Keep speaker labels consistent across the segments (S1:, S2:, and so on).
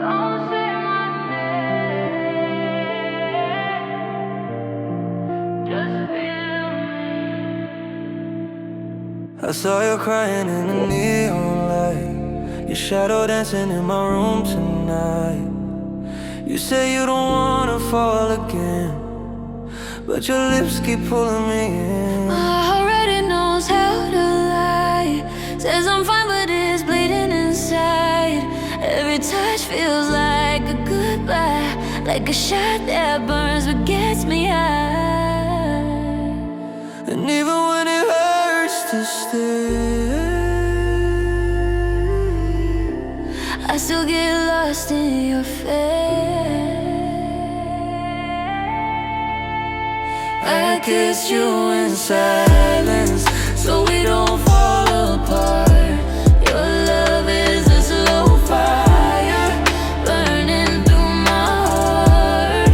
S1: Don't say my name, just feel me.
S2: I saw you crying in the neon light, your shadow dancing in my room tonight. You say you don't wanna fall again, but your lips keep pulling me in.
S1: My heart already knows how to lie. Says I'm fine but it's bleeding inside. Every touch feels like a goodbye, like a shot that burns but gets me high.
S2: And even when it hurts to stay,
S1: I still get lost in your face.
S2: I kiss you in silence, so we don't fall apart. Your love is a slow fire, burning through my heart.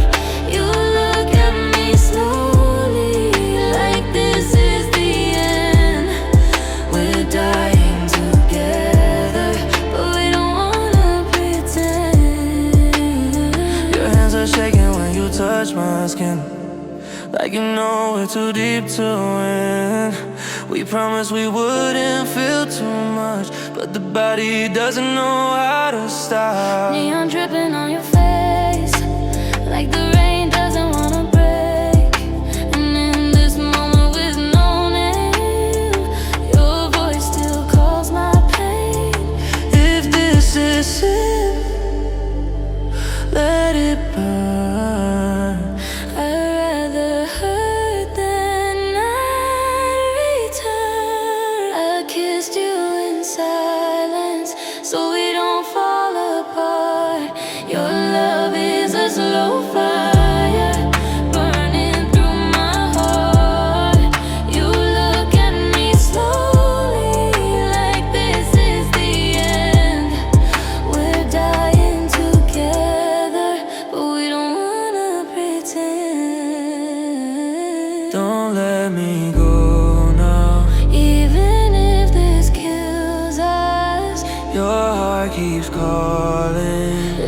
S2: You look at me slowly, like this is the end. We're dying together, but we don't wanna pretend. Your hands are shaking when you touch my skin, like you know we're too deep to win. We promised we wouldn't feel too much, but the body doesn't know how to stop.
S1: Neon dripping on your face, like the rain doesn't wanna break. And in this moment with no name, your voice still calls my pain.
S2: If this is it, let it burn.
S1: I'd rather hurt than not return. I kissed you in silence, so we don't fall apart. Your love is a slow fire, burning through my heart. You look at me slowly, like this is the end. We're dying together, but we don't wanna pretend.
S2: Don't let me go now,
S1: Even if this kills us,
S2: your heart keeps calling.